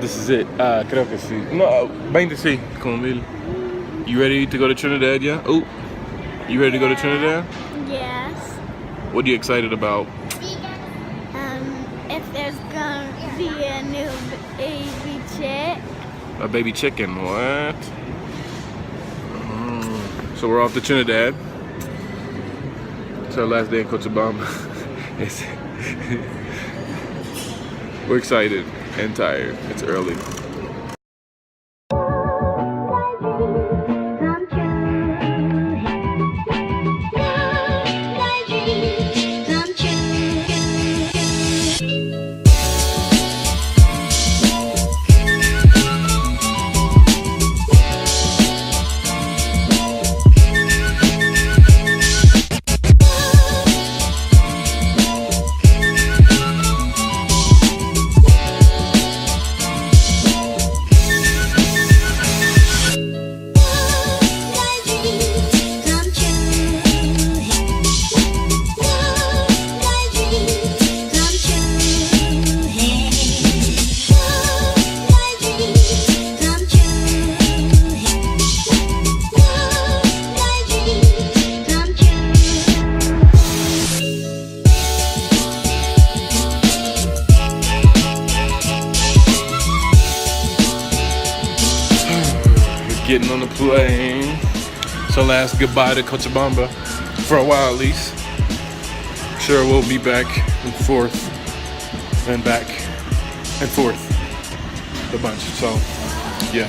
This is it. Creo que sí. No, 20 sí, como 1000. You ready to go to Trinidad, yeah? Oh, you ready to go to Trinidad? Yes. What are you excited about? If there's gonna be a new baby chick. A baby chicken, what? So we're off to Trinidad. It's our last day in Cochabamba. We're excited and tired. It's early. Getting on the plane. So last goodbye to Cochabamba for a while at least. Sure, we'll be back and forth and back and forth a bunch. So yeah.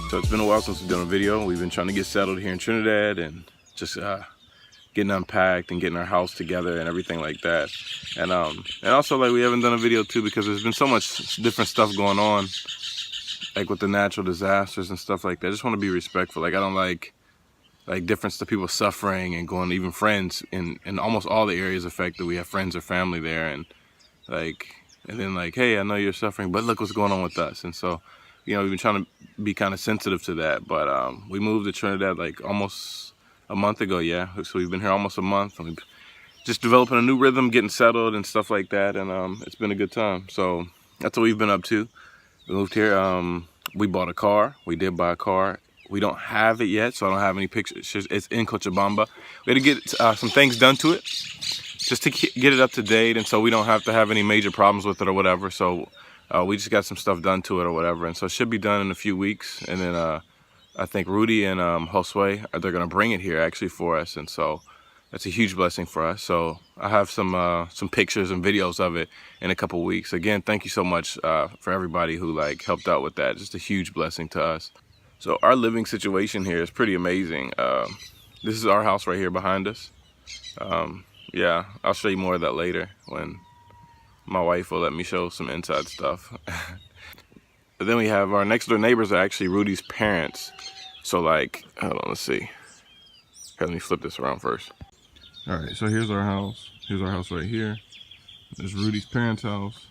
So it's been a while since we've done a video. We've been trying to get settled here in Trinidad and just getting unpacked and getting our house together and everything like that. And also like we haven't done a video too because there's been so much different stuff going on, like with the natural disasters and stuff like that. I just want to be respectful. Like I don't like different stuff, people suffering and going, even friends in almost all the areas affected. We have friends or family there, and then like, hey, I know you're suffering, but look what's going on with us. And so, you know, we've been trying to be kind of sensitive to that, but we moved to Trinidad like almost a month ago, yeah. So we've been here almost a month, and we've just developing a new rhythm, getting settled and stuff like that, and it's been a good time. So that's what we've been up to. We moved here, we bought a car. We did buy a car. We don't have it yet, so I don't have any pictures. It's in Cochabamba. We had to get some things done to it, just to get it up to date, and so we don't have to have any major problems with it or whatever. So we just got some stuff done to it or whatever, and so it should be done in a few weeks. And then I think Rudy and Josue, they're gonna bring it here actually for us, and so that's a huge blessing for us. So I have some pictures and videos of it in a couple weeks. Again, thank you so much for everybody who like helped out with that. Just a huge blessing to us. So our living situation here is pretty amazing. This is our house right here behind us. Yeah, I'll show you more of that later when my wife will let me show some inside stuff. But then we have our next door neighbors are actually Rudy's parents. So like, hold on, let's see. Here, let me flip this around first. All right, so here's our house. Here's our house right here. There's Rudy's parents' house.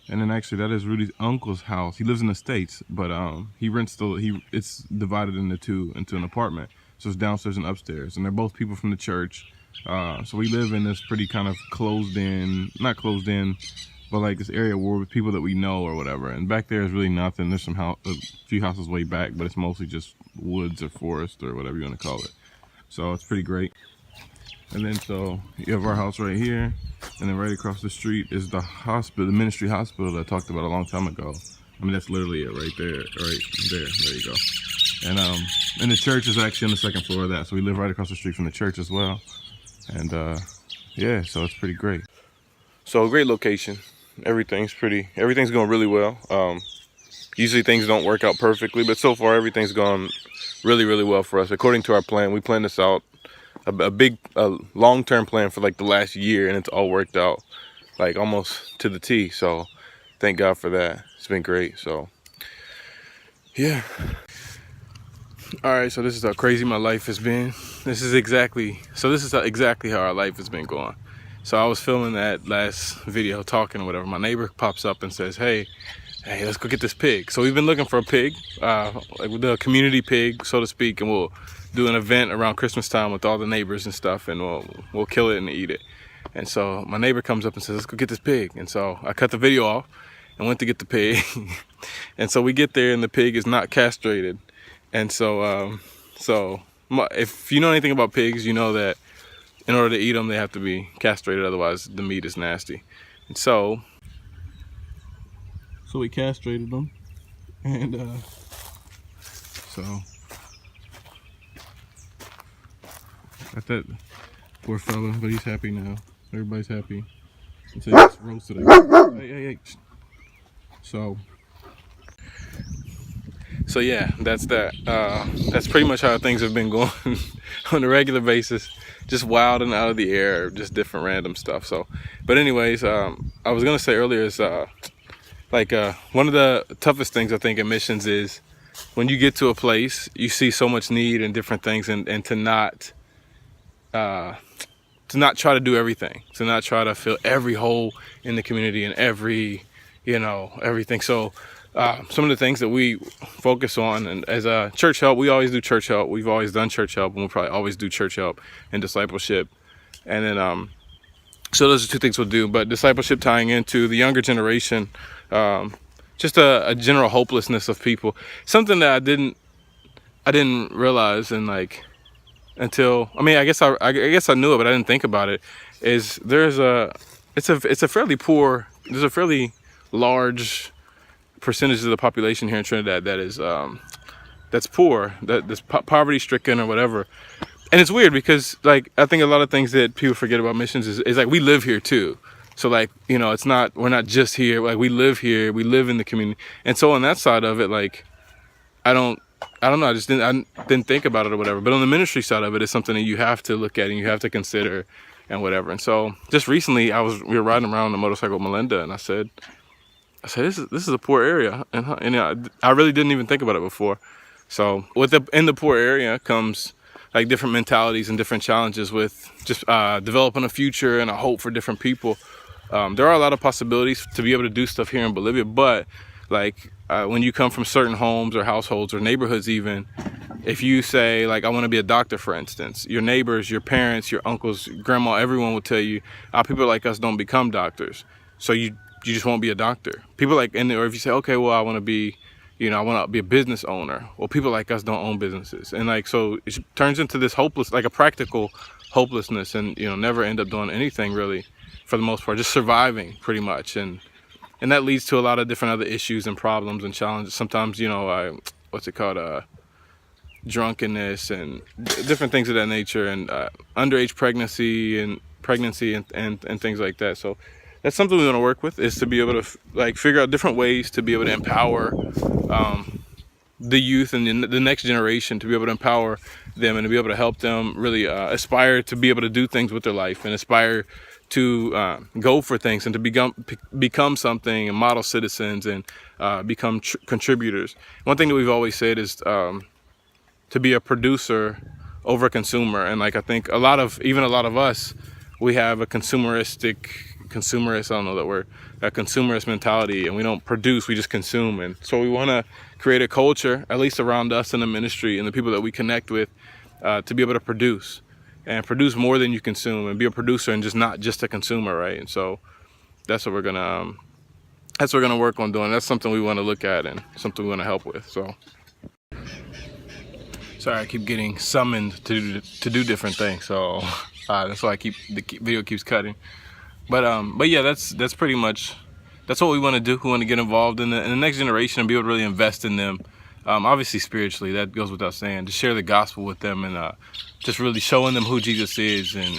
And then actually that is Rudy's uncle's house. He lives in the States, but he rents it's divided into an apartment. So it's downstairs and upstairs. And they're both people from the church. So we live in this pretty kind of closed in, not closed in, but like this area where with people that we know or whatever. And back there is really nothing. There's a few houses way back, but it's mostly just woods or forest or whatever you want to call it. So it's pretty great. And then so you have our house right here, and then right across the street is the hospital, the ministry hospital that I talked about a long time ago. I mean, that's literally it right there, right there. There you go. And the church is actually on the second floor of that, so we live right across the street from the church as well. And yeah, so it's pretty great. So a great location. everything's going really well. Usually things don't work out perfectly, but so far everything's gone really, really well for us. According to our plan, we planned this out, a long-term plan for like the last year, and it's all worked out like almost to the T. So thank God for that. It's been great. So yeah. All right, so this is how crazy my life has been. This is exactly how our life has been going. So I was filming that last video, talking or whatever. My neighbor pops up and says, hey, let's go get this pig. So we've been looking for a pig, like the community pig, so to speak, and we'll do an event around Christmas time with all the neighbors and stuff, and we'll kill it and eat it. And so my neighbor comes up and says, let's go get this pig. And so I cut the video off and went to get the pig. And so we get there and the pig is not castrated. And so, if you know anything about pigs, you know that in order to eat them, they have to be castrated. Otherwise, the meat is nasty. And so we castrated them. And so got that poor fella, but he's happy now. Everybody's happy. Until he gets roasted again. Hey. So yeah, that's that. That's pretty much how things have been going on a regular basis. Just wild and out of the air, just different random stuff. So, but anyways, I was gonna say earlier is one of the toughest things I think in missions is when you get to a place, you see so much need and different things, and to not try to do everything, to not try to fill every hole in the community and everything. So some of the things that we focus on, and as a church help, we always do church help. We've always done church help, and we'll probably always do church help and discipleship. And then so those are two things we'll do. But discipleship tying into the younger generation, just a general hopelessness of people. Something that I didn't realize, and until, I mean, I guess I knew it, but I didn't think about it. Is there's a fairly large percentage of the population here in Trinidad that is that's poor, that's poverty stricken or whatever. And it's weird because I think a lot of things that people forget about missions is like we live here too. So it's not, we're not just here, we live here, we live in the community. And so on that side of it, I don't know, I didn't think about it or whatever. But on the ministry side of it, it's something that you have to look at and you have to consider and whatever. And so just recently we were riding around on a motorcycle with Melinda, and I said this is a poor area, and I really didn't even think about it before. So in the poor area comes different mentalities and different challenges with just developing a future and a hope for different people. There are a lot of possibilities to be able to do stuff here in Bolivia, but when you come from certain homes or households or neighborhoods, even if you say I want to be a doctor, for instance, your neighbors, your parents, your uncles, grandma, everyone will tell you people like us don't become doctors, so you just won't be a doctor. People or if you say, okay, well, I want to be a business owner. Well, people like us don't own businesses. And so it turns into this hopeless, a practical hopelessness, and, never end up doing anything really for the most part, just surviving pretty much. And that leads to a lot of different other issues and problems and challenges. Sometimes, drunkenness and different things of that nature, and underage pregnancy and things like that. So that's something we want to work with, is to be able to figure out different ways to be able to empower the youth and the next generation, to be able to empower them and to be able to help them really aspire to be able to do things with their life and aspire to go for things and to become something and model citizens and become contributors. One thing that we've always said is to be a producer over a consumer. And I think a lot of us, we have a consumerist, I don't know that word, a consumerist mentality, and we don't produce, we just consume. And so we want to create a culture, at least around us in the ministry and the people that we connect with, to be able to produce and produce more than you consume, and be a producer and just not just a consumer, right? And so that's what we're gonna work on doing. That's something we want to look at and something we want to help with. So sorry, I keep getting summoned to do different things, so that's why the video keeps cutting. But yeah, that's pretty much, that's what we want to do. We want to get involved in the next generation and be able to really invest in them. Obviously spiritually, that goes without saying, to share the gospel with them, and just really showing them who Jesus is, and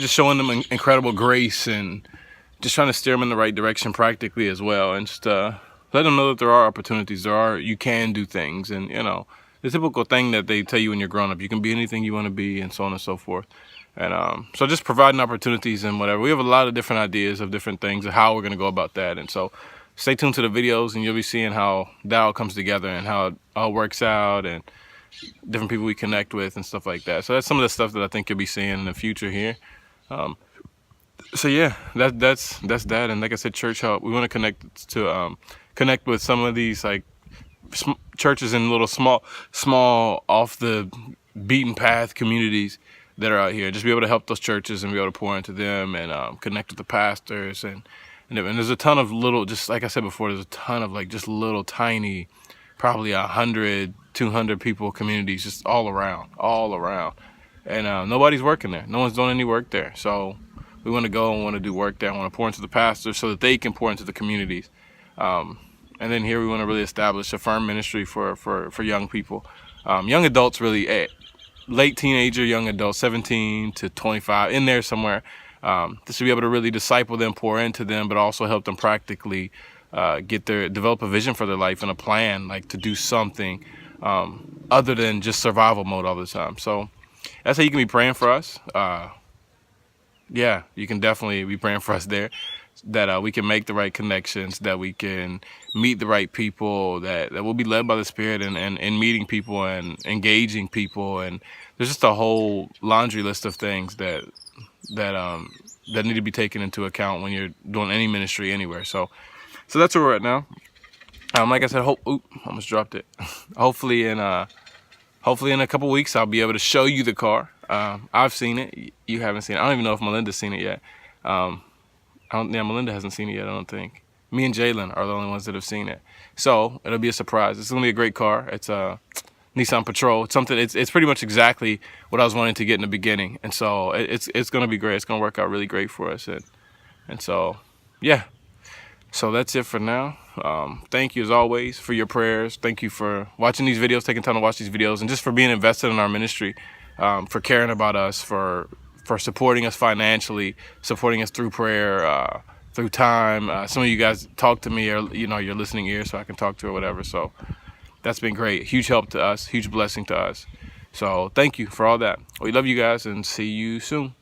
showing them incredible grace and just trying to steer them in the right direction practically as well, and just let them know that there are opportunities, you can do things, and the typical thing that they tell you when you're growing up, you can be anything you want to be, and so on and so forth. And so just providing opportunities and whatever. We have a lot of different ideas of different things and how we're going to go about that. And so stay tuned to the videos, and you'll be seeing how that all comes together and how it all works out, and different people we connect with and stuff like that. So that's some of the stuff that I think you'll be seeing in the future here. So yeah, that's that. And like I said, church help. We want to connect with some of these like churches in little small off the beaten path communities that are out here. Just be able to help those churches and be able to pour into them, and connect with the pastors, and there's a ton of little, just like I said before, there's a ton of like just little tiny, probably 100, 200 people communities just all around, and nobody's working there. No one's doing any work there. So we want to go and want to do work there. I want to pour into the pastors so that they can pour into the communities. And then here we want to really establish a firm ministry for young people, young adults, really, late teenager, young adults, 17 to 25, in there somewhere. Just to be able to really disciple them, pour into them, but also help them practically develop a vision for their life and a plan, like to do something other than just survival mode all the time. So that's how you can be praying for us. Yeah, you can definitely be praying for us there, that we can make the right connections, that we can meet the right people, that we'll be led by the Spirit and meeting people and engaging people. And there's just a whole laundry list of things that need to be taken into account when you're doing any ministry anywhere. So that's where we're at now. Like I said, almost dropped it. Hopefully in a couple weeks I'll be able to show you the car. I've seen it. You haven't seen it. I don't even know if Melinda's seen it yet. Melinda hasn't seen it yet, I don't think. Me and Jalen are the only ones that have seen it. So it'll be a surprise. It's gonna be a great car. It's a Nissan Patrol. It's pretty much exactly what I was wanting to get in the beginning. And so it's gonna be great. It's gonna work out really great for us. And so yeah. So that's it for now. Thank you as always for your prayers. Thank you for watching these videos, taking time to watch these videos, and just for being invested in our ministry, for caring about us, for supporting us financially, supporting us through prayer, through time. Some of you guys talk to me, or your listening ear, so I can talk to or whatever. So that's been great. Huge help to us, huge blessing to us. So thank you for all that. We love you guys, and see you soon.